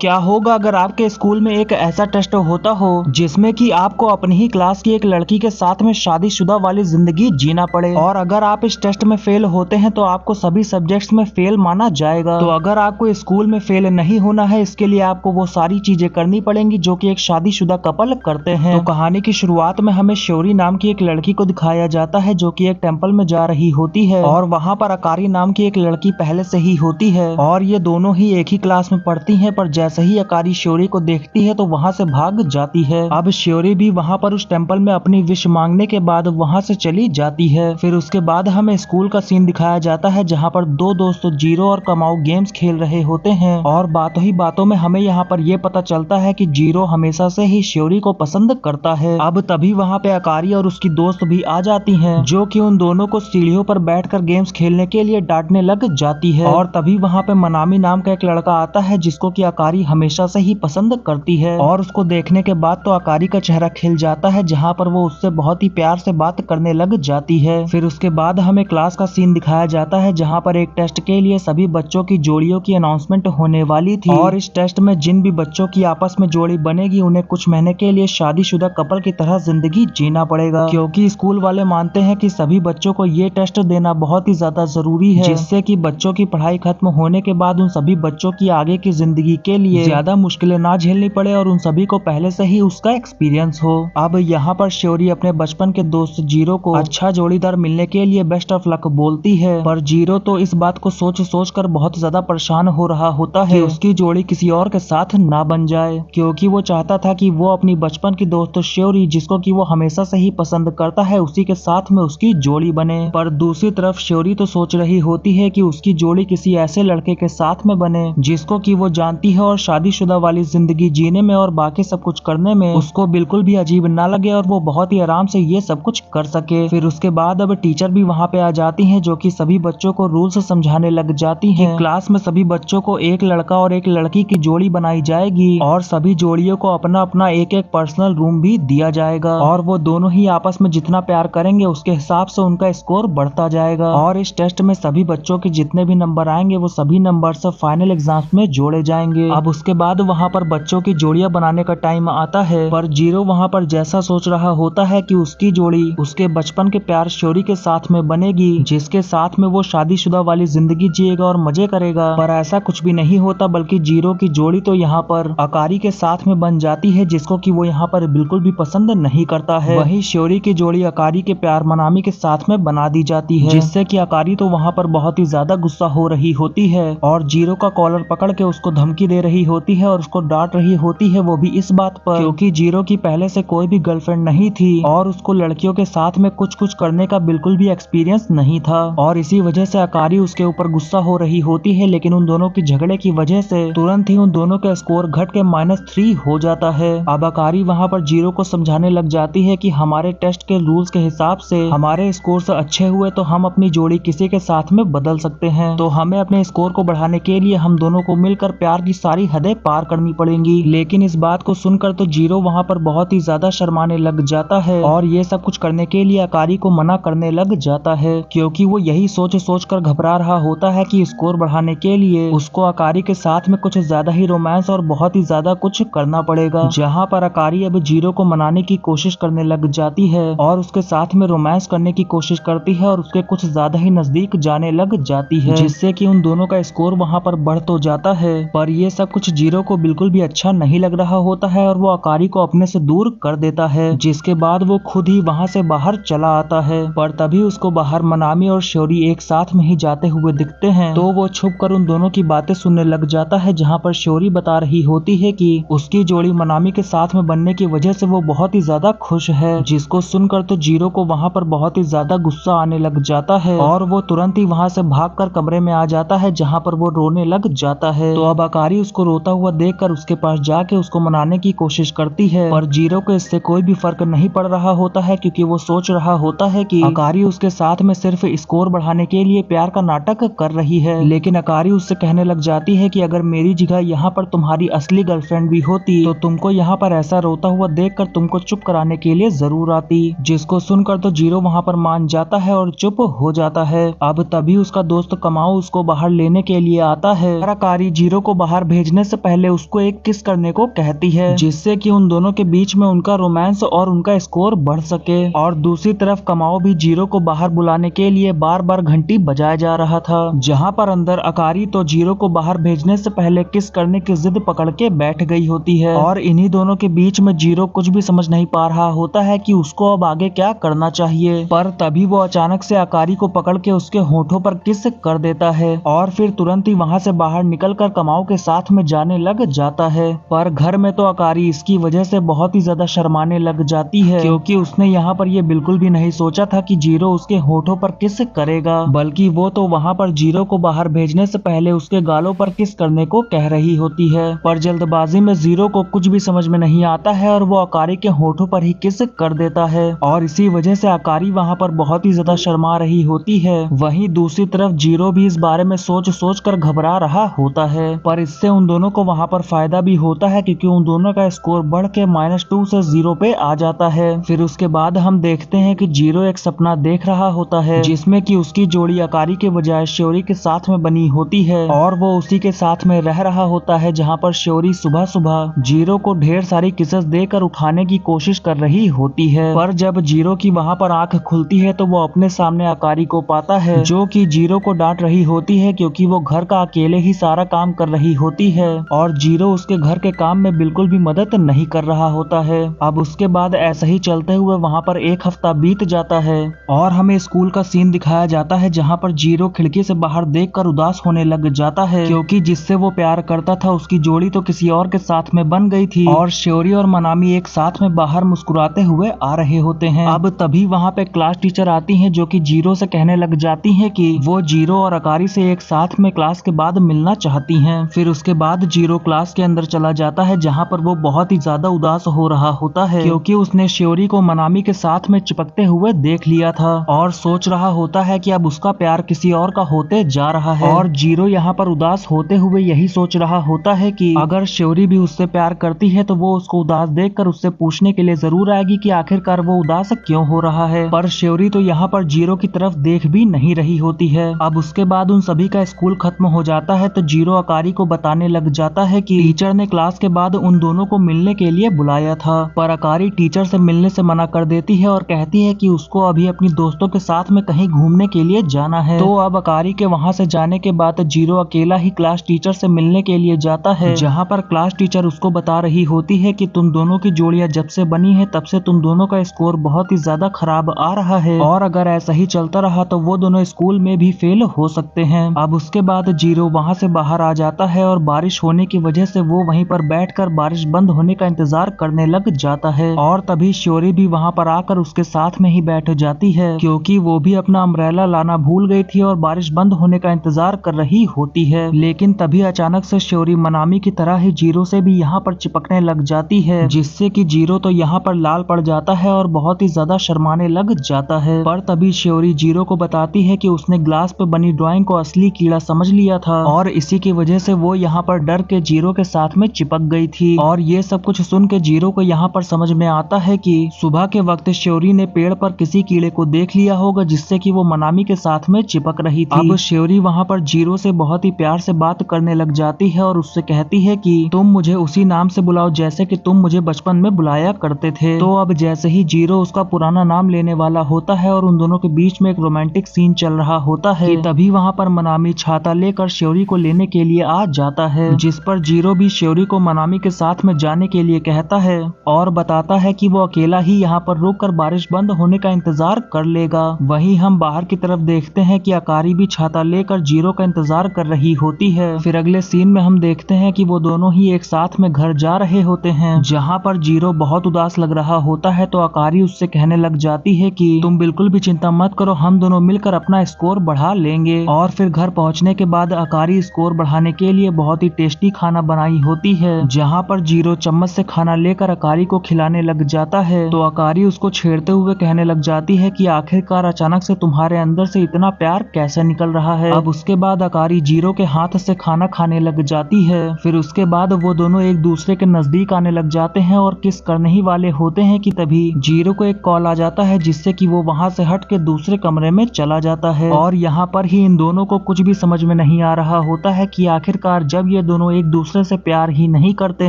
क्या होगा अगर आपके स्कूल में एक ऐसा टेस्ट होता हो जिसमें कि आपको अपनी ही क्लास की एक लड़की के साथ में शादीशुदा वाली जिंदगी जीना पड़े, और अगर आप इस टेस्ट में फेल होते हैं तो आपको सभी सब्जेक्ट्स में फेल माना जाएगा। तो अगर आपको स्कूल में फेल नहीं होना है, इसके लिए आपको वो सारी चीजें करनी पड़ेंगी जो कि एक शादीशुदा कपल करते हैं। तो कहानी की शुरुआत में हमें शौरी नाम की एक लड़की को दिखाया जाता है जो कि एक टेम्पल में जा रही होती है, और वहाँ पर अकारी नाम की एक लड़की पहले से ही होती है, और ये दोनों ही एक ही क्लास में पढ़ती हैं। पर जैसे ही अकारी श्योरी को देखती है तो वहाँ से भाग जाती है। अब श्योरी भी वहाँ पर उस टेम्पल में अपनी विश मांगने के बाद वहाँ से चली जाती है। फिर उसके बाद हमें स्कूल का सीन दिखाया जाता है जहाँ पर दो दोस्त जीरो और कमाऊ गेम्स खेल रहे होते हैं, और बातों ही बातों में हमें यहाँ पर ये पता चलता है कि जीरो हमेशा से ही श्योरी को पसंद करता है। अब तभी वहाँ पे अकारी और उसकी दोस्त भी आ जाती है जो कि उन दोनों को सीढ़ियों पर बैठकर गेम्स खेलने के लिए डांटने लग जाती है। और तभी वहाँ पे मनामी नाम का एक लड़का आता है जिसको कि अकारी हमेशा से ही पसंद करती है, और उसको देखने के बाद तो अकारी का चेहरा खिल जाता है जहाँ पर वो उससे बहुत ही प्यार से बात करने लग जाती है। फिर उसके बाद हमें क्लास का सीन दिखाया जाता है जहाँ पर एक टेस्ट के लिए सभी बच्चों की जोड़ियों की अनाउंसमेंट होने वाली थी, और इस टेस्ट में जिन भी बच्चों की आपस में जोड़ी बनेगी उन्हें कुछ महीने के लिए शादीशुदा कपल की तरह जिंदगी जीना पड़ेगा, क्योंकि स्कूल वाले मानते हैं कि सभी बच्चों को ये टेस्ट देना बहुत ही ज्यादा जरूरी है, जिससे कि बच्चों की पढ़ाई खत्म होने के बाद उन सभी बच्चों की आगे की जिंदगी के लिए ज्यादा मुश्किलें ना झेलनी पड़े और उन सभी को पहले से ही उसका एक्सपीरियंस हो। अब यहाँ पर श्योरी अपने बचपन के दोस्त जीरो को अच्छा जोड़ीदार मिलने के लिए बेस्ट ऑफ लक बोलती है, पर जीरो तो इस बात को सोच सोच कर बहुत ज्यादा परेशान हो रहा होता है कि उसकी जोड़ी किसी और के साथ ना बन जाए, क्योंकि वो चाहता था कि वो अपनी बचपन की दोस्त श्योरी जिसको कि वो हमेशा से ही पसंद करता है उसी के साथ में उसकी जोड़ी बने। पर दूसरी तरफ श्योरी तो सोच रही होती है कि उसकी जोड़ी किसी ऐसे लड़के के साथ में बने जिसको कि वो जानती है और शादीशुदा वाली जिंदगी जीने में और बाकी सब कुछ करने में उसको बिल्कुल भी अजीब ना लगे और वो बहुत ही आराम से ये सब कुछ कर सके। फिर उसके बाद अब टीचर भी वहाँ पे आ जाती हैं जो कि सभी बच्चों को रूल्स समझाने लग जाती हैं। क्लास में सभी बच्चों को एक लड़का और एक लड़की की जोड़ी बनाई जाएगी और सभी जोड़ियों को अपना अपना एक एक पर्सनल रूम भी दिया जाएगा, और वो दोनों ही आपस में जितना प्यार करेंगे उसके हिसाब से उनका स्कोर बढ़ता जाएगा, और इस टेस्ट में सभी बच्चों के जितने भी नंबर आएंगे वो सभी नंबर से फाइनल एग्जाम्स में जोड़े जाएंगे। अब उसके बाद वहाँ पर बच्चों की जोड़ियां बनाने का टाइम आता है, पर जीरो वहाँ पर जैसा सोच रहा होता है कि उसकी जोड़ी उसके बचपन के प्यार श्योरी के साथ में बनेगी जिसके साथ में वो शादीशुदा वाली जिंदगी जिएगा और मजे करेगा, पर ऐसा कुछ भी नहीं होता, बल्कि जीरो की जोड़ी तो यहाँ पर अकारी के साथ में बन जाती है जिसको कि वो यहाँ पर बिल्कुल भी पसंद नहीं करता है। वहीं श्योरी की जोड़ी अकारी के प्यार मनामी के साथ में बना दी जाती है, जिससे कि अकारी तो वहाँ पर बहुत ही ज्यादा गुस्सा हो रही होती है और जीरो का कॉलर पकड़ के उसको धमकी दे रही होती है और उसको डांट रही होती है, वो भी इस बात पर क्योंकि जीरो की पहले से कोई भी गर्लफ्रेंड नहीं थी और उसको लड़कियों के साथ में कुछ कुछ करने का बिल्कुल भी एक्सपीरियंस नहीं था, और इसी वजह से अकारी उसके ऊपर गुस्सा हो रही होती है। लेकिन उन दोनों की झगड़े की वजह से तुरंत ही उन दोनों का स्कोर घट के -3 हो जाता है। अब अकारी वहाँ पर जीरो को समझाने लग जाती है कि हमारे टेस्ट के रूल्स के हिसाब से हमारे स्कोर से अच्छे हुए तो हम अपनी जोड़ी किसी के साथ में बदल सकते हैं, तो हमें अपने स्कोर को बढ़ाने के लिए हम दोनों को मिलकर प्यार की सारी हदें पार करनी पड़ेंगी। लेकिन इस बात को सुनकर तो जीरो वहाँ पर बहुत ही ज्यादा शर्माने लग जाता है और ये सब कुछ करने के लिए अकारी को मना करने लग जाता है, क्योंकि वो यही सोच सोच कर घबरा रहा होता है कि स्कोर बढ़ाने के लिए उसको अकारी के साथ में कुछ ज्यादा ही रोमांस और बहुत ही ज्यादा कुछ करना पड़ेगा। जहाँ पर अकारी अब जीरो को मनाने की कोशिश करने लग जाती है और उसके साथ में रोमांस करने की कोशिश करती है और उसके कुछ ज्यादा ही नजदीक जाने लग जाती है, जिससे कि उन दोनों का स्कोर वहाँ पर बढ़ तो जाता है, पर ये सब कुछ जीरो को बिल्कुल भी अच्छा नहीं लग रहा होता है और वो अकारी को अपने से दूर कर देता है, जिसके बाद वो खुद ही वहाँ से बाहर चला आता है। पर तभी उसको बाहर मनामी और श्योरी एक साथ में ही जाते हुए दिखते हैं, तो वो छुप कर उन दोनों की बातें सुनने लग जाता है, जहाँ पर श्योरी बता रही होती है कि उसकी जोड़ी मनामी के साथ में बनने की वजह से वो बहुत ही ज्यादा खुश है, जिसको सुनकर तो जीरो को वहाँ पर बहुत ही ज्यादा गुस्सा आने लग जाता है और वो तुरंत ही वहाँ से भागकर कमरे में आ जाता है, जहाँ पर वो रोने लग जाता है। तो अब अकारी उसको रोता हुआ देखकर उसके पास जाके उसको मनाने की कोशिश करती है, पर जीरो को इससे कोई भी फर्क नहीं पड़ रहा होता है, क्योंकि वो सोच रहा होता है कि अकारी उसके साथ में सिर्फ स्कोर बढ़ाने के लिए प्यार का नाटक कर रही है। लेकिन अकारी उससे कहने लग जाती है कि अगर मेरी जगह यहाँ पर तुम्हारी असली गर्लफ्रेंड भी होती तो तुमको यहाँ पर ऐसा रोता हुआ देखकर तुमको चुप कराने के लिए जरूर आती, जिसको सुनकर तो जीरो वहाँ पर मान जाता है और चुप हो जाता है। अब तभी उसका दोस्त कमाऊ उसको बाहर लेने के लिए आता है। अकारी जीरो को बाहर भेज भेजने से पहले उसको एक किस करने को कहती है, जिससे कि उन दोनों के बीच में उनका रोमांस और उनका स्कोर बढ़ सके। और दूसरी तरफ कमाओ भी जीरो को बाहर बुलाने के लिए बार बार घंटी बजाया जा रहा था, जहाँ पर अंदर अकारी तो जीरो को बाहर भेजने से पहले किस करने की जिद पकड़ के बैठ गई होती है। और इन्हीं दोनों के बीच में जीरो कुछ भी समझ नहीं पा रहा होता है कि उसको अब आगे क्या करना चाहिए। पर तभी वो अचानक से अकारी को पकड़ के उसके होठों पर किस कर देता है और फिर तुरंत ही वहाँ से बाहर निकलकर कमाओ के साथ में जाने लग जाता है। पर घर में तो अकारी इसकी वजह से बहुत ही ज्यादा शर्माने लग जाती है, क्योंकि उसने यहाँ पर ये बिल्कुल भी नहीं सोचा था कि जीरो उसके होठों पर किस करेगा, बल्कि वो तो वहाँ पर जीरो को बाहर भेजने से पहले उसके गालों पर किस करने को कह रही होती है। पर जल्दबाजी में जीरो को कुछ भी समझ में नहीं आता है और वो अकारी के होठों पर ही किस कर देता है और इसी वजह से अकारी वहाँ पर बहुत ही ज्यादा शर्मा रही होती है। वहीं दूसरी तरफ जीरो भी इस बारे में सोच सोच कर घबरा रहा होता है, पर इससे उन दोनों को वहाँ पर फायदा भी होता है, क्योंकि उन दोनों का स्कोर बढ़ के -2 से 0 पे आ जाता है। फिर उसके बाद हम देखते हैं कि जीरो एक सपना देख रहा होता है, जिसमें कि उसकी जोड़ी अकारी के बजाय श्योरी के साथ में बनी होती है और वो उसी के साथ में रह रहा होता है, जहाँ पर श्योरी सुबह सुबह जीरो को ढेर सारी किसेस देकर उठाने की कोशिश कर रही होती है। पर जब जीरो की वहाँ पर आंख खुलती है तो वो अपने सामने अकारी को पाता है, जो कि जीरो को डांट रही होती है, क्योंकि वो घर का अकेले ही सारा काम कर रही होती है और जीरो उसके घर के काम में बिल्कुल भी मदद नहीं कर रहा होता है। अब उसके बाद ऐसा ही चलते हुए वहाँ पर एक हफ्ता बीत जाता है और हमें स्कूल का सीन दिखाया जाता है, जहाँ पर जीरो खिड़की से बाहर देखकर उदास होने लग जाता है, क्योंकि जिससे वो प्यार करता था उसकी जोड़ी तो किसी और के साथ में बन गई थी और श्योरी और मनामी एक साथ में बाहर मुस्कुराते हुए आ रहे होते हैं। अब तभी वहाँ पे क्लास टीचर आती हैं, जो कि जीरो से कहने लग जाती हैं कि वो जीरो और अकारी से एक साथ में क्लास के बाद मिलना चाहती हैं। फिर उसके बाद जीरो क्लास के अंदर चला जाता है, जहाँ पर वो बहुत ही ज्यादा उदास हो रहा होता है, क्योंकि उसने श्योरी को मनामी के साथ में चिपकते हुए देख लिया था और सोच रहा होता है कि अब उसका प्यार किसी और का होते जा रहा है। और जीरो यहाँ पर उदास होते हुए यही सोच रहा होता है कि अगर श्योरी भी उससे प्यार करती है तो वो उसको उदास देखकर उससे पूछने के लिए जरूर आएगी कि आखिरकार वो उदास क्यों हो रहा है। पर श्योरी तो यहाँ पर जीरो की तरफ देख भी नहीं रही होती है। अब उसके बाद उन सभी का स्कूल खत्म हो जाता है तो जीरो अकारी को बताने लग जाता है कि टीचर ने क्लास के बाद उन दोनों को मिलने के लिए बुलाया था, पर अकारी टीचर से मिलने से मना कर देती है और कहती है कि उसको अभी अपनी दोस्तों के साथ में कहीं घूमने के लिए जाना है। तो अब अकारी के वहाँ से जाने के बाद जीरो अकेला ही क्लास टीचर से मिलने के लिए जाता है, जहाँ पर क्लास टीचर उसको बता रही होती है कि तुम दोनों की जोड़ियां जब से बनी है तब से तुम दोनों का स्कोर बहुत ही ज्यादा खराब आ रहा है और अगर ऐसा ही चलता रहा तो वो दोनों स्कूल में भी फेल हो सकते हैं। अब उसके बाद जीरो वहाँ से बाहर आ जाता है और बारिश होने की वजह से वो वहीं पर बैठकर बारिश बंद होने का इंतजार करने लग जाता है और तभी श्योरी भी वहाँ पर आकर उसके साथ में ही बैठ जाती है, क्योंकि वो भी अपना अम्ब्रेला लाना भूल गई थी और बारिश बंद होने का इंतजार कर रही होती है। लेकिन तभी अचानक से श्योरी मनामी की तरह ही जीरो से भी यहाँ पर चिपकने लग जाती है, जिससे कि जीरो तो यहाँ पर लाल पड़ जाता है और बहुत ही ज्यादा शर्माने लग जाता है। पर तभी श्योरी जीरो को बताती है कि उसने ग्लास पे बनी ड्राइंग को असली कीड़ा समझ लिया था और इसी की वजह से वो यहाँ पर डर के जीरो के साथ में चिपक गई थी। और ये सब कुछ सुन के जीरो को यहाँ पर समझ में आता है कि सुबह के वक्त श्योरी ने पेड़ पर किसी कीड़े को देख लिया होगा, जिससे कि वो मनामी के साथ में चिपक रही थी। अब श्योरी वहाँ पर जीरो से बहुत ही प्यार से बात करने लग जाती है और उससे कहती है कि तुम मुझे उसी नाम से बुलाओ जैसे कि तुम मुझे बचपन में बुलाया करते थे। तो अब जैसे ही जीरो उसका पुराना नाम लेने वाला होता है और उन दोनों के बीच में एक रोमांटिक सीन चल रहा होता है, तभी वहाँ पर मनामी छाता लेकर श्योरी को लेने के लिए आ जाता है, जिस पर जीरो भी श्योरी को मनामी के साथ में जाने के लिए कहता है और बताता है कि वो अकेला ही यहाँ पर रुककर बारिश बंद होने का इंतजार कर लेगा। वहीं हम बाहर की तरफ देखते हैं कि अकारी भी छाता लेकर जीरो का इंतजार कर रही होती है। फिर अगले सीन में हम देखते हैं कि वो दोनों ही एक साथ में घर जा रहे होते हैं, जहाँ पर जीरो बहुत उदास लग रहा होता है तो अकारी उससे कहने लग जाती है कि तुम बिल्कुल भी चिंता मत करो, हम दोनों मिलकर अपना स्कोर बढ़ा लेंगे। और फिर घर पहुँचने के बाद अकारी स्कोर बढ़ाने के लिए बहुत ही टेस्टी खाना बनाई होती है, जहाँ पर जीरो चम्मच से खाना लेकर अकारी को खिलाने लग जाता है तो अकारी उसको छेड़ते हुए कहने लग जाती है कि आखिरकार अचानक से तुम्हारे अंदर से इतना प्यार कैसे निकल रहा है। अब उसके बाद अकारी जीरो के हाथ से खाना खाने लग जाती है। फिर उसके बाद वो दोनों एक दूसरे के नजदीक आने लग जाते हैं और किस करने ही वाले होते हैं कि तभी जीरो को एक कॉल आ जाता है, जिससे कि वो वहां से हट के दूसरे कमरे में चला जाता है। और यहाँ पर ही इन दोनों को कुछ भी समझ में नहीं आ रहा होता है कि आखिरकार जब ये ये दोनों एक दूसरे से प्यार ही नहीं करते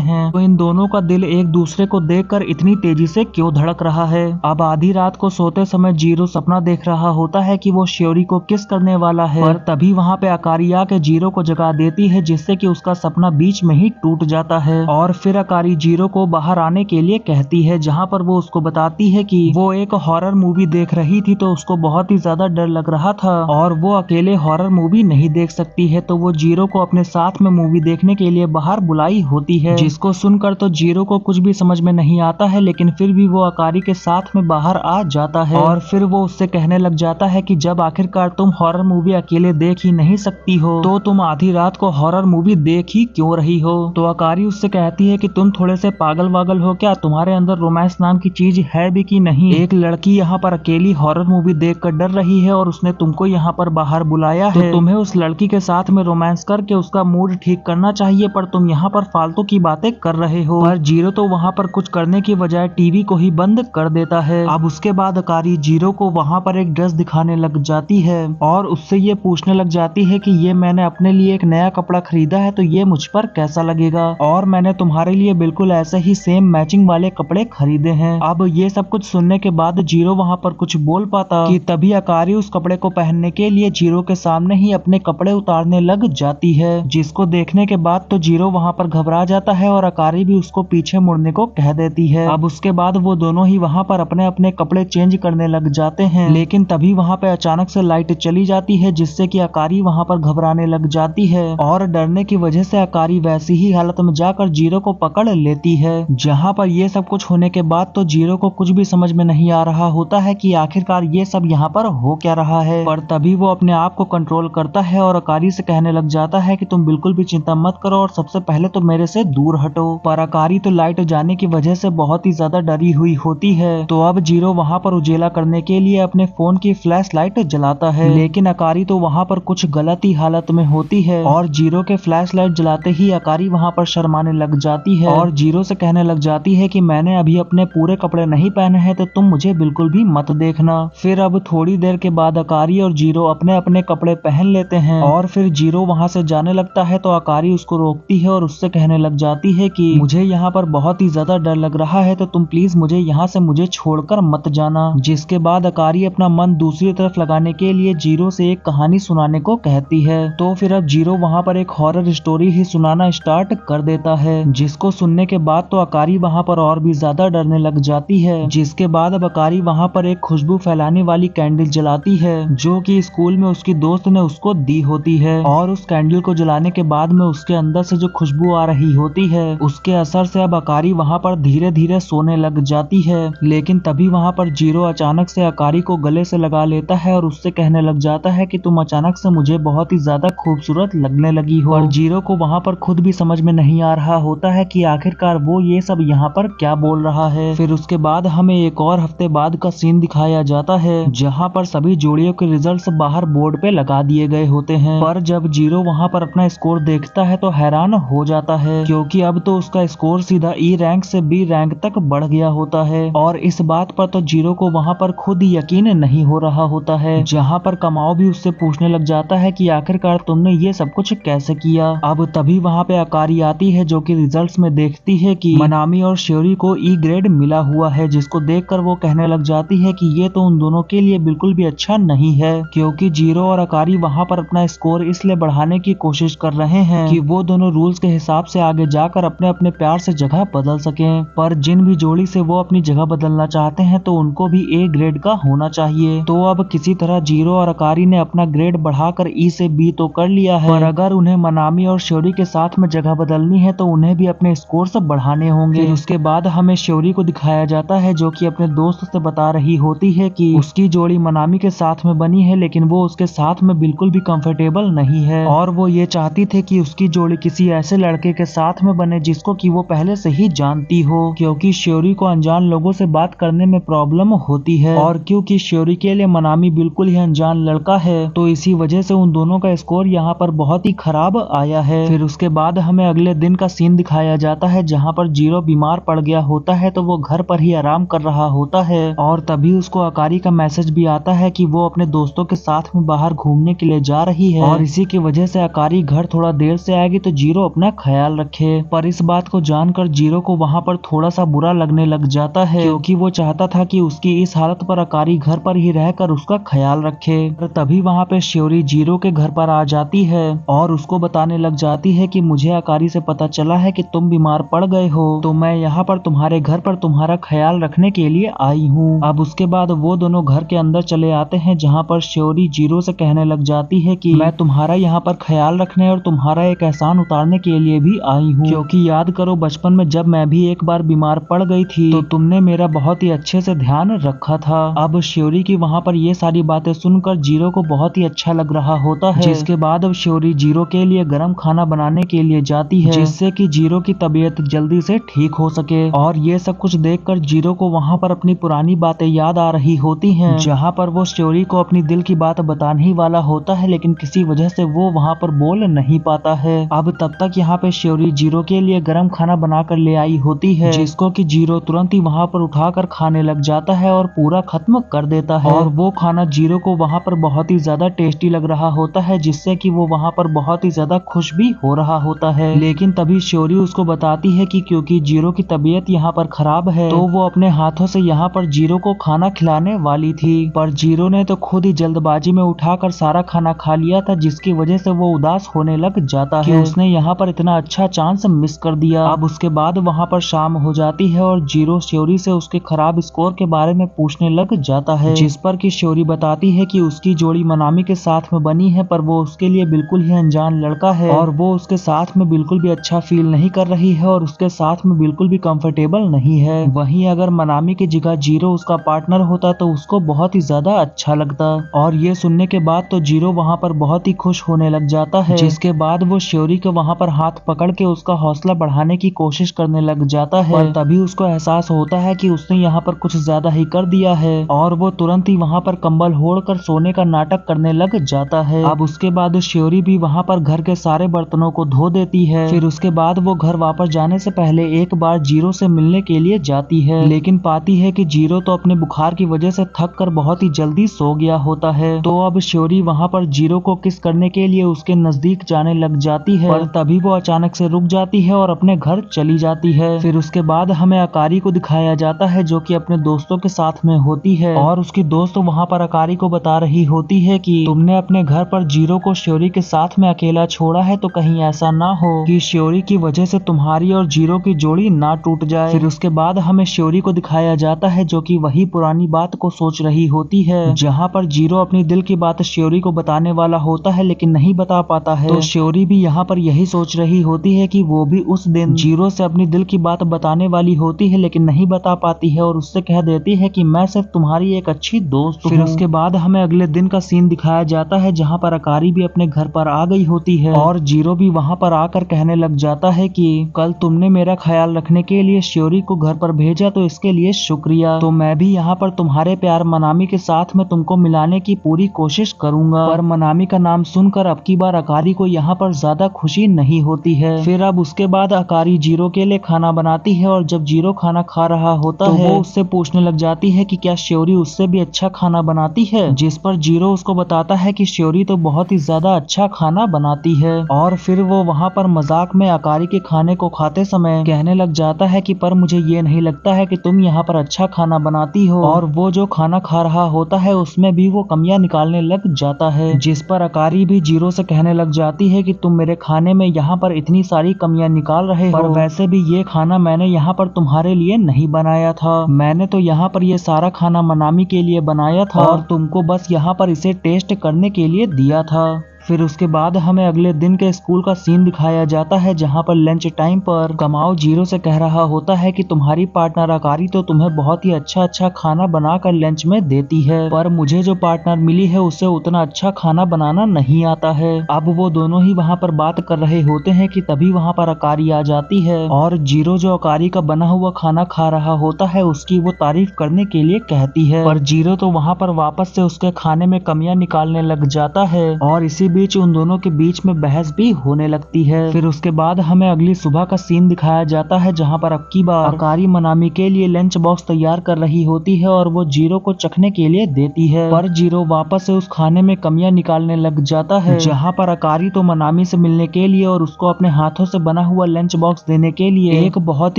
हैं, तो इन दोनों का दिल एक दूसरे को देखकर इतनी तेजी से क्यों धड़क रहा है। अब आधी रात को सोते समय जीरो सपना देख रहा होता है कि वो श्योरी को किस करने वाला है, पर तभी वहाँ पे अकारी आके जीरो को जगा देती है, जिससे कि उसका सपना बीच में ही टूट जाता है। और फिर अकारी जीरो को बाहर आने के लिए कहती है, जहाँ पर वो उसको बताती है कि वो एक हॉरर मूवी देख रही थी, तो उसको बहुत ही ज्यादा डर लग रहा था और वो अकेले हॉरर मूवी नहीं देख सकती है, तो वो जीरो को अपने साथ में मूवी देखने के लिए बाहर बुलाई होती है। जिसको सुनकर तो जीरो को कुछ भी समझ में नहीं आता है, लेकिन फिर भी वो अकारी के साथ में बाहर आ जाता है और फिर वो उससे कहने लग जाता है कि जब आखिरकार तुम हॉरर मूवी अकेले देख ही नहीं सकती हो, तो तुम आधी रात को हॉरर मूवी देख ही क्यों रही हो। तो अकारी उससे कहती है कि तुम थोड़े से पागल वागल हो क्या, तुम्हारे अंदर रोमांस नाम की चीज है भी कि नहीं। एक लड़की यहाँ पर अकेली हॉरर मूवी देखकर डर रही है और उसने तुमको यहाँ पर बाहर बुलाया है, तो तुम्हें उस लड़की के साथ में रोमांस करके उसका मूड ठीक करना चाहिए, पर तुम यहाँ पर फालतू की बातें कर रहे हो। पर जीरो तो वहाँ पर कुछ करने की बजाय टीवी को ही बंद कर देता है। अब उसके बाद अकारी जीरो को वहाँ पर एक ड्रेस दिखाने लग जाती है और उससे ये पूछने लग जाती है कि ये मैंने अपने लिए एक नया कपड़ा खरीदा है, तो ये मुझ पर कैसा लगेगा, और मैंने तुम्हारे लिए बिल्कुल ऐसे ही सेम मैचिंग वाले कपड़े खरीदे हैं। अब ये सब कुछ सुनने के बाद जीरो वहाँ पर कुछ बोल पाता कि तभी अकारी उस कपड़े को पहनने के लिए जीरो के सामने ही अपने कपड़े उतारने लग जाती है, जिसको देखने के बाद तो जीरो वहाँ पर घबरा जाता है और अकारी भी उसको पीछे मुड़ने को कह देती है। अब उसके बाद वो दोनों ही वहाँ पर अपने अपने कपड़े चेंज करने लग जाते हैं, लेकिन तभी वहाँ पे अचानक से लाइट चली जाती है, जिससे कि अकारी वहाँ पर घबराने लग जाती है और डरने की वजह से अकारी वैसी ही हालत में जाकर जीरो को पकड़ लेती है। जहाँ पर ये सब कुछ होने के बाद तो जीरो को कुछ भी समझ में नहीं आ रहा होता है कि आखिरकार ये सब यहाँ पर हो क्या रहा है, पर तभी वो अपने आप को कंट्रोल करता है और अकारी से कहने लग जाता है कि तुम बिल्कुल भी चिंता मत करो और सबसे पहले तो मेरे से दूर हटो। पर अकारी तो लाइट जाने की वजह से बहुत ही ज्यादा डरी हुई होती है, तो अब जीरो वहाँ पर उजेला करने के लिए अपने फोन की फ्लैश लाइट जलाता है, लेकिन अकारी तो वहाँ पर कुछ गलत ही हालत में होती है और जीरो के फ्लैश लाइट जलाते ही अकारी वहाँ पर शर्माने लग जाती है और जीरो से कहने लग जाती है कि मैंने अभी अपने पूरे कपड़े नहीं पहने हैं, तो तुम मुझे बिल्कुल भी मत देखना। फिर अब थोड़ी देर के बाद अकारी और जीरो अपने अपने कपड़े पहन लेते हैं और फिर जीरो वहाँ से जाने लगता है, तो अकारी उसको रोकती है और उससे कहने लग जाती है कि मुझे यहाँ पर बहुत ही ज्यादा डर लग रहा है, तो तुम प्लीज मुझे यहाँ से मुझे छोड़कर मत जाना। जिसके बाद अकारी अपना मन दूसरी तरफ लगाने के लिए जीरो से एक कहानी सुनाने को कहती है, तो फिर अब जीरो वहाँ पर एक हॉरर स्टोरी ही सुनाना स्टार्ट कर देता है, जिसको सुनने के बाद तो अकारी वहाँ पर और भी ज्यादा डरने लग जाती है। जिसके बाद अब अकारी वहाँ पर एक खुशबू फैलाने वाली कैंडल जलाती है, जो कि स्कूल में उसकी दोस्त ने उसको दी होती है, और उस कैंडल को जलाने के बाद में उसके अंदर से जो खुशबू आ रही होती है, उसके असर से अब अकारी वहाँ पर धीरे धीरे सोने लग जाती है। लेकिन तभी वहाँ पर जीरो अचानक से अकारी को गले से लगा लेता है और उससे कहने लग जाता है कि तुम अचानक से मुझे बहुत ही ज्यादा खूबसूरत लगने लगी हो। और जीरो को वहाँ पर खुद भी समझ में नहीं आ रहा होता है कि आखिरकार वो ये सब यहाँ पर क्या बोल रहा है। फिर उसके बाद हमें एक और हफ्ते बाद का सीन दिखाया जाता है, जहाँ पर सभी जोड़ियों के रिजल्ट्स बाहर बोर्ड पे लगा दिए गए होते हैं, पर जब जीरो वहाँ पर अपना स्कोर देखता है तो हैरान हो जाता है, क्योंकि अब तो उसका स्कोर सीधा ई रैंक से बी रैंक तक बढ़ गया होता है। और इस बात पर तो जीरो को वहाँ पर खुद यकीन नहीं हो रहा होता है, जहाँ पर कमाओ भी उससे पूछने लग जाता है कि आखिरकार तुमने ये सब कुछ कैसे किया। अब तभी वहाँ पे अकारी आती है, जो कि रिजल्ट्स में देखती है कि मनामी और श्योरी को ई ग्रेड मिला हुआ है, जिसको देखकर वो कहने लग जाती है कि ये तो उन दोनों के लिए बिल्कुल भी अच्छा नहीं है, क्योंकि जीरो और अकारी वहाँ पर अपना स्कोर इसलिए बढ़ाने की कोशिश कर रहे हैं कि वो दोनों रूल्स के हिसाब से आगे जाकर अपने अपने प्यार से जगह बदल सकें। पर जिन भी जोड़ी से वो अपनी जगह बदलना चाहते हैं तो उनको भी ए ग्रेड का होना चाहिए। तो अब किसी तरह जीरो और अकारी ने अपना ग्रेड बढ़ाकर ई से बी तो कर लिया है, पर अगर उन्हें मनामी और श्योरी के साथ में जगह बदलनी है तो उन्हें भी अपने स्कोर से बढ़ाने होंगे। फिर उसके बाद हमें श्योरी को दिखाया जाता है, जो कि अपने दोस्त से बता रही होती है कि उसकी जोड़ी मनामी के साथ में बनी है, लेकिन वो उसके साथ में बिल्कुल भी कंफर्टेबल नहीं है और वो ये चाहती थी कि उसकी जोड़ी किसी ऐसे लड़के के साथ में बने जिसको कि वो पहले से ही जानती हो, क्योंकि श्योरी को अनजान लोगों से बात करने में प्रॉब्लम होती है और क्योंकि श्योरी के लिए मनामी बिल्कुल ही अनजान लड़का है, तो इसी वजह से उन दोनों का स्कोर यहाँ पर बहुत ही खराब आया है। फिर उसके बाद हमें अगले दिन का सीन दिखाया जाता है, जहाँ पर जीरो बीमार पड़ गया होता है, तो वो घर पर ही आराम कर रहा होता है और तभी उसको अकारी का मैसेज भी आता है कि वो अपने दोस्तों के साथ में बाहर घूमने के लिए जा रही है और इसी की वजह से अकारी घर थोड़ा देर देर से आएगी तो जीरो अपना ख्याल रखे। पर इस बात को जानकर जीरो को वहाँ पर थोड़ा सा बुरा लगने लग जाता है, क्योंकि वो चाहता था कि उसकी इस हालत पर अकारी घर पर ही रहकर उसका ख्याल रखे। पर तभी वहाँ पे श्योरी जीरो के घर पर आ जाती है और उसको बताने लग जाती है कि मुझे अकारी से पता चला है कि तुम बीमार पड़ गए हो, तो मैं यहाँ पर तुम्हारे घर पर तुम्हारा ख्याल रखने के लिए आई हूँ। अब उसके बाद वो दोनों घर के अंदर चले आते हैं, जहाँ पर श्योरी जीरो से कहने लग जाती है कि मैं तुम्हारा यहाँ पर ख्याल रखने और तुम्हारा एक एहसान उतारने के लिए भी आई हूँ, क्योंकि याद करो बचपन में जब मैं भी एक बार बीमार पड़ गई थी तो तुमने मेरा बहुत ही अच्छे से ध्यान रखा था। अब श्योरी की वहाँ पर ये सारी बातें सुनकर जीरो को बहुत ही अच्छा लग रहा होता है, जिसके बाद अब श्योरी जीरो के लिए गर्म खाना बनाने के लिए जाती है, जिससे कि जीरो की तबीयत जल्दी से ठीक हो सके। और ये सब कुछ देखकर जीरो को वहाँ पर अपनी पुरानी बातें याद आ रही होती हैं, जहाँ पर वो श्योरी को अपनी दिल की बात बताने ही वाला होता है, लेकिन किसी वजह से वो वहाँ पर बोल नहीं पाता है। अब तब तक यहाँ पे श्योरी जीरो के लिए गर्म खाना बनाकर ले आई होती है, जिसको कि जीरो तुरंत ही वहाँ पर उठाकर खाने लग जाता है और पूरा खत्म कर देता है। और वो खाना जीरो को वहाँ पर बहुत ही ज्यादा टेस्टी लग रहा होता है, जिससे कि वो वहाँ पर बहुत ही ज्यादा खुश भी हो रहा होता है। लेकिन तभी श्योरी उसको बताती है कि क्योंकि जीरो की तबीयत यहाँ पर खराब है तो वो अपने हाथों से यहाँ पर जीरो को खाना खिलाने वाली थी, पर जीरो ने तो खुद ही जल्दबाजी में उठाकर सारा खाना खा लिया था, जिसकी वजह से वो उदास होने लग जाता है कि उसने यहाँ पर इतना अच्छा चांस मिस कर दिया। अब उसके बाद वहाँ पर शाम हो जाती है और जीरो श्योरी से उसके खराब स्कोर के बारे में पूछने लग जाता है, जिस पर कि श्योरी बताती है कि उसकी जोड़ी मनामी के साथ में बनी है, पर वो उसके लिए बिल्कुल ही अनजान लड़का है और वो उसके साथ में बिल्कुल भी अच्छा फील नहीं कर रही है और उसके साथ में बिल्कुल भी कंफर्टेबल नहीं है। वहीं अगर मनामी की जगह जीरो उसका पार्टनर होता तो उसको बहुत ही ज्यादा अच्छा लगता। और ये सुनने के बाद तो जीरो वहाँ पर बहुत ही खुश होने लग जाता है, जिसके बाद वो श्योरी के वहाँ पर हाथ पकड़ के उसका हौसला बढ़ाने की कोशिश करने लग जाता है। पर तभी उसको एहसास होता है कि उसने यहाँ पर कुछ ज्यादा ही कर दिया है और वो तुरंत ही वहाँ पर कंबल ओढ़कर सोने का नाटक करने लग जाता है। अब उसके बाद श्योरी भी वहाँ पर घर के सारे बर्तनों को धो देती है। फिर उसके बाद वो घर वापस जाने से पहले एक बार जीरो से मिलने के लिए जाती है, लेकिन पाती है कि जीरो तो अपने बुखार की वजह से थक कर बहुत ही जल्दी सो गया होता है। तो अब श्योरी वहाँ पर जीरो को किस करने के लिए उसके नजदीक जाने लग जाती है, पर तभी वो अचानक से रुक जाती है और अपने घर चली जाती है। फिर उसके बाद हमें अकारी को दिखाया जाता है, जो कि अपने दोस्तों के साथ में होती है और उसकी दोस्त वहाँ पर अकारी को बता रही होती है कि तुमने अपने घर पर जीरो को श्योरी के साथ में अकेला छोड़ा है, तो कहीं ऐसा ना हो कि श्योरी की वजह से तुम्हारी और जीरो की जोड़ी ना टूट जाए। फिर उसके बाद हमें श्योरी को दिखाया जाता है, जो कि वही पुरानी बात को सोच रही होती है, जहाँ पर जीरो अपनी दिल की बात श्योरी को बताने वाला होता है लेकिन नहीं बता पाता है। तो श्योरी भी यहाँ पर यही सोच रही होती है कि वो भी उस दिन जीरो से अपनी दिल की बात बताने वाली होती है लेकिन नहीं बता पाती है और उससे कह देती है कि मैं सिर्फ तुम्हारी एक अच्छी दोस्त हूँ। फिर उसके बाद हमें अगले दिन का सीन दिखाया जाता है, जहाँ पर अकारी भी अपने घर पर आ गई होती है और जीरो भी वहाँ पर आकर कहने लग जाता है कि कल तुमने मेरा ख्याल रखने के लिए श्योरी को घर पर भेजा, तो इसके लिए शुक्रिया। तो मैं भी यहाँ पर तुम्हारे प्यार मनामी के साथ में तुमको मिलाने की पूरी कोशिश करूंगा। पर मनामी का नाम सुनकर अब की बार अकारी को यहाँ पर ज्यादा खुशी नहीं होती है। फिर अब उसके बाद अकारी जीरो के लिए खाना बनाती है और जब जीरो खाना खा रहा होता है वो उससे पूछने लग जाती है कि क्या श्योरी उससे भी अच्छा खाना बनाती है, जिस पर जीरो उसको बताता है कि श्योरी तो बहुत ही ज्यादा अच्छा खाना बनाती है। और फिर वो वहाँ पर मजाक में अकारी के खाने को खाते समय कहने लग जाता है कि पर मुझे ये नहीं लगता है कि तुम यहाँ पर अच्छा खाना बनाती हो। और वो जो खाना खा रहा होता है उसमें भी वो कमियां निकालने लग जाता है, जिस पर अकारी भी जीरो से कहने लग जाती है कि तुम मेरे खाने में यहाँ पर इतनी सारी कमियां निकाल रहे हो, पर वैसे भी ये खाना मैंने यहाँ पर तुम्हारे लिए नहीं बनाया था, मैंने तो यहाँ पर ये सारा खाना मनामी के लिए बनाया था और तुमको बस यहाँ पर इसे टेस्ट करने के लिए दिया था। फिर उसके बाद हमें अगले दिन के स्कूल का सीन दिखाया जाता है, जहाँ पर लंच टाइम पर कमाओ जीरो से कह रहा होता है कि तुम्हारी पार्टनर अकारी तो तुम्हें बहुत ही अच्छा खाना बनाकर लंच में देती है, पर मुझे जो पार्टनर मिली है उसे उतना अच्छा खाना बनाना नहीं आता है। अब वो दोनों ही वहाँ पर बात कर रहे होते हैं कि तभी वहाँ पर अकारी आ जाती है और जीरो जो अकारी का बना हुआ खाना खा रहा होता है उसकी वो तारीफ करने के लिए कहती है, पर जीरो तो वहाँ पर वापस से उसके खाने में कमियां निकालने लग जाता है और इसी बीच उन दोनों के बीच में बहस भी होने लगती है। फिर उसके बाद हमें अगली सुबह का सीन दिखाया जाता है जहाँ पर अब की बार अकारी मनामी के लिए लंच बॉक्स तैयार कर रही होती है और वो जीरो को चखने के लिए देती है, पर जीरो वापस से उस खाने में कमियां निकालने लग जाता है। जहाँ पर अकारी तो मनामी से मिलने के लिए और उसको अपने हाथों से बना हुआ लंच बॉक्स देने के लिए एक बहुत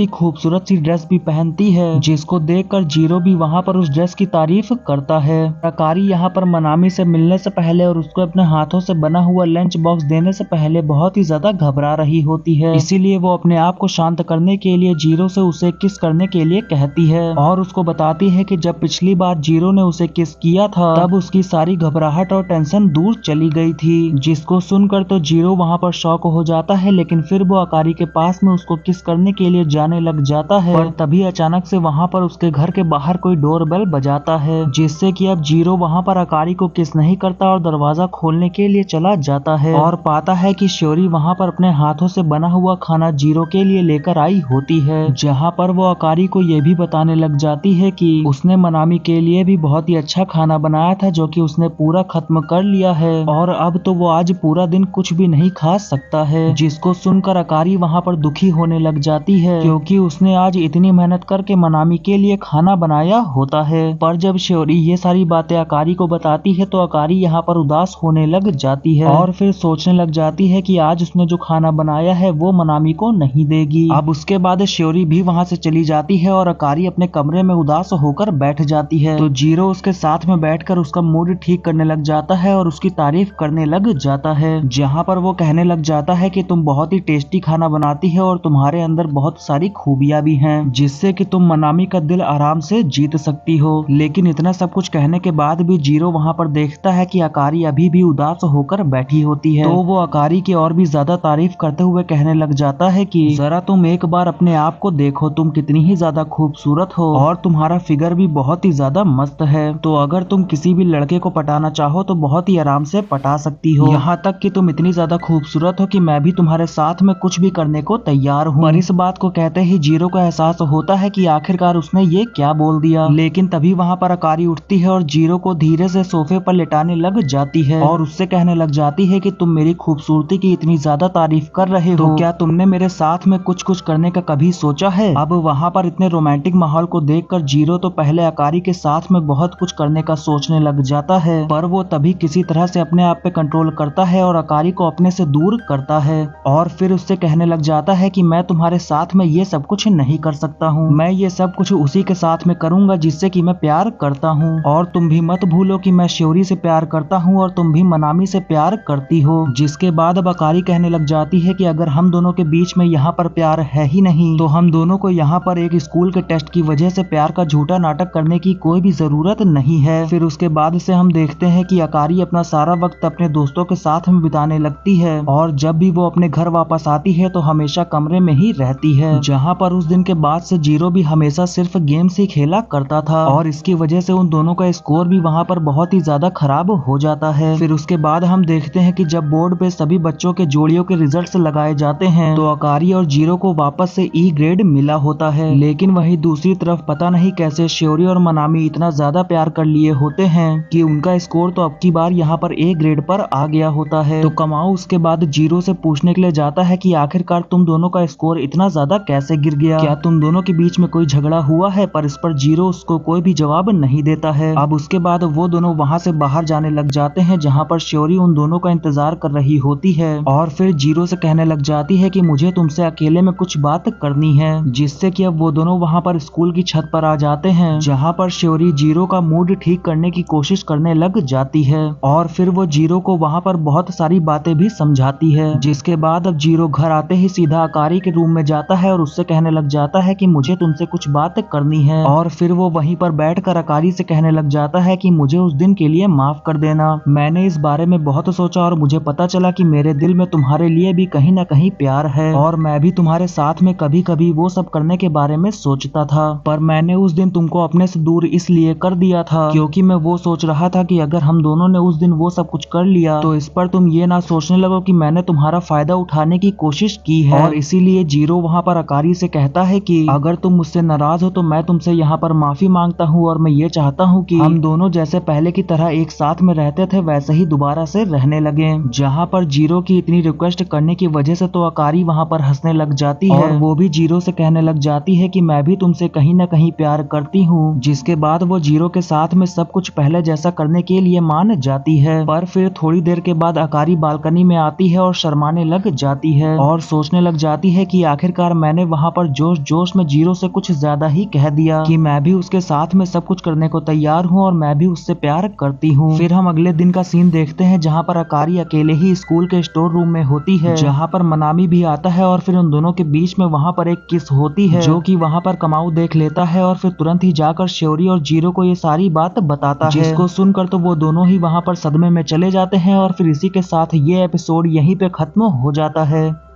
ही खूबसूरत सी ड्रेस भी पहनती है, जिसको देखकर जीरो भी वहाँ पर उस ड्रेस की तारीफ करता है। अकारी यहाँ पर मनामी से मिलने से पहले और उसको अपने हाथों से बना हुआ लंच बॉक्स देने से पहले बहुत ही ज्यादा घबरा रही होती है, इसीलिए वो अपने आप को शांत करने के लिए जीरो से उसे किस करने के लिए कहती है और उसको बताती है कि जब पिछली बार जीरो ने उसे किस किया था तब उसकी सारी घबराहट और टेंशन दूर चली गई थी। जिसको सुनकर तो जीरो वहाँ पर शॉक हो जाता है, लेकिन फिर वो अकारी के पास में उसको किस करने के लिए जाने लग जाता है, पर तभी अचानक से वहाँ पर उसके घर के बाहर कोई डोरबेल बजाता है, जिससे कि अब जीरो वहाँ पर अकारी को किस नहीं करता और दरवाजा खोलने के लिए चला जाता है और पाता है कि श्योरी वहाँ पर अपने हाथों से बना हुआ खाना जीरो के लिए लेकर आई होती है, जहाँ पर वो अकारी को ये भी बताने लग जाती है कि उसने मनामी के लिए भी बहुत ही अच्छा खाना बनाया था जो कि उसने पूरा खत्म कर लिया है और अब तो वो आज पूरा दिन कुछ भी नहीं खा सकता है। जिसको सुनकर अकारी वहाँ पर दुखी होने लग जाती है क्योंकि उसने आज इतनी मेहनत करके मनामी के लिए खाना बनाया होता है, पर जब श्योरी ये सारी बातें अकारी को बताती है तो अकारी यहाँ पर उदास होने लग जाती है और फिर सोचने लग जाती है कि आज उसने जो खाना बनाया है वो मनामी को नहीं देगी। अब उसके बाद श्योरी भी वहाँ से चली जाती है और अकारी अपने कमरे में उदास होकर बैठ जाती है, तो जीरो उसके साथ में बैठकर उसका मूड ठीक करने लग जाता है और उसकी तारीफ करने लग जाता है, जहाँ पर वो कहने लग जाता है कि तुम बहुत ही टेस्टी खाना बनाती है और तुम्हारे अंदर बहुत सारी खूबियां भी हैं जिससे कि तुम मनामी का दिल आराम से जीत सकती हो। लेकिन इतना सब कुछ कहने के बाद भी जीरो वहाँ पर देखता है कि अकारी अभी भी उदास होकर बैठी होती है, तो वो अकारी की और भी ज्यादा तारीफ करते हुए कहने लग जाता है कि जरा तुम एक बार अपने आप को देखो, तुम कितनी ही ज्यादा खूबसूरत हो और तुम्हारा फिगर भी बहुत ही ज्यादा मस्त है, तो अगर तुम किसी भी लड़के को पटाना चाहो तो बहुत ही आराम से पटा सकती हो, यहाँ तक कि तुम इतनी ज्यादा खूबसूरत हो कि मैं भी तुम्हारे साथ में कुछ भी करने को तैयार हूँ। पर इस बात को कहते ही जीरो को एहसास होता है कि आखिरकार उसने ये क्या बोल दिया, लेकिन तभी वहाँ पर अकारी उठती है और जीरो को धीरे से सोफे पर लेटाने लग जाती है और उससे कहने लग जाती है कि तुम मेरी खूबसूरती की इतनी ज्यादा तारीफ कर रहे हो, तो क्या तुमने मेरे साथ में कुछ कुछ करने का कभी सोचा है। अब वहाँ पर इतने रोमांटिक माहौल को देखकर जीरो तो पहले अकारी के साथ में बहुत कुछ करने का सोचने लग जाता है, पर वो तभी किसी तरह से अपने आप पे कंट्रोल करता है और अकारी को अपने से दूर करता है और फिर उससे कहने लग जाता है कि मैं तुम्हारे साथ में ये सब कुछ नहीं कर सकता हूँ, मैं ये सब कुछ उसी के साथ में करूंगा जिससे कि मैं प्यार करता हूँ और तुम भी मत भूलो कि मैं श्योरी से प्यार करता हूँ और तुम भी मनामी से प्यार करती हो। जिसके बाद अब अकारी कहने लग जाती है कि अगर हम दोनों के बीच में यहाँ पर प्यार है ही नहीं तो हम दोनों को यहाँ पर एक स्कूल के टेस्ट की वजह से प्यार का झूठा नाटक करने की कोई भी जरूरत नहीं है। फिर उसके बाद से हम देखते हैं कि अकारी अपना सारा वक्त अपने दोस्तों के साथ में बिताने लगती है और जब भी वो अपने घर वापस आती है तो हमेशा कमरे में ही रहती है, जहाँ पर उस दिन के बाद से जीरो भी हमेशा सिर्फ गेम्स ही खेला करता था और इसकी वजह से उन दोनों का स्कोर भी वहाँ पर बहुत ही ज्यादा खराब हो जाता है। फिर उसके बाद हम देखते हैं कि जब बोर्ड पे सभी बच्चों के जोड़ियों के रिजल्ट्स लगाए जाते हैं तो अकारी और जीरो को वापस से ई ग्रेड मिला होता है, लेकिन वहीं दूसरी तरफ पता नहीं कैसे श्योरी और मनामी इतना ज्यादा प्यार कर लिए होते हैं कि उनका स्कोर तो अब की बार यहाँ पर ए ग्रेड पर आ गया होता है। तो कमाओ उसके बाद जीरो से पूछने के लिए जाता है कि आखिरकार तुम दोनों का स्कोर इतना ज्यादा कैसे गिर गया, क्या तुम दोनों के बीच में कोई झगड़ा हुआ है, पर इस पर जीरो उसको कोई भी जवाब नहीं देता है। अब उसके बाद वो दोनों वहाँ से बाहर जाने लग जाते हैं जहाँ पर श्योरी उन दोनों का इंतजार कर रही होती है और फिर जीरो से कहने लग जाती है कि मुझे तुमसे अकेले में कुछ बात करनी है, जिससे कि अब वो दोनों वहाँ पर स्कूल की छत पर आ जाते हैं जहाँ पर श्योरी जीरो का मूड ठीक करने की कोशिश करने लग जाती है और फिर वो जीरो को वहाँ पर बहुत सारी बातें भी समझाती है। जिसके बाद अब जीरो घर आते ही सीधा अकारी के रूम में जाता है और उससे कहने लग जाता है कि मुझे तुमसे कुछ बात करनी है और फिर वो वहीं पर बैठकर अकारी से कहने लग जाता है कि मुझे उस दिन के लिए माफ कर देना, मैंने इस बारे में बहुत सोचा और मुझे पता चला कि मेरे दिल में तुम्हारे लिए भी कहीं ना कहीं प्यार है और मैं भी तुम्हारे साथ में कभी कभी वो सब करने के बारे में सोचता था, पर मैंने उस दिन तुमको अपने से दूर इसलिए कर दिया था क्योंकि मैं वो सोच रहा था कि अगर हम दोनों ने उस दिन वो सब कुछ कर लिया तो इस पर तुम ये ना सोचने लगो कि मैंने तुम्हारा फायदा उठाने की कोशिश की है। और इसीलिए जीरो वहाँ पर अकारी से कहता है कि अगर तुम मुझसे नाराज हो तो मैं तुमसे यहाँ पर माफी मांगता हूँ और मैं ये चाहता हूँ कि हम दोनों जैसे पहले की तरह एक साथ में रहते थे वैसे ही दोबारा से से रहने लगे। जहाँ पर जीरो की इतनी रिक्वेस्ट करने की वजह से तो अकारी वहाँ पर हंसने लग जाती है और वो भी जीरो से कहने लग जाती है कि मैं भी तुमसे कहीं न कहीं प्यार करती हूँ। जिसके बाद वो जीरो के साथ में सब कुछ पहले जैसा करने के लिए मान जाती है। पर फिर थोड़ी देर के बाद अकारी बालकनी में आती है और शर्माने लग जाती है और सोचने लग जाती है कि आखिरकार मैंने वहाँ पर जोश जोश में जीरो से कुछ ज्यादा ही कह दिया कि मैं भी उसके साथ में सब कुछ करने को तैयार हूँ और मैं भी उससे प्यार करती हूँ। फिर हम अगले दिन का सीन देखते हैं जहाँ पर अकारी अकेले ही स्कूल के स्टोर रूम में होती है, जहाँ पर मनामी भी आता है और फिर उन दोनों के बीच में वहाँ पर एक किस होती है जो कि वहाँ पर कमाऊ देख लेता है और फिर तुरंत ही जाकर श्योरी और जीरो को ये सारी बात बताता है, जिसको सुनकर तो वो दोनों ही वहाँ पर सदमे में चले जाते हैं और फिर इसी के साथ ये एपिसोड यहीं पे खत्म हो जाता है।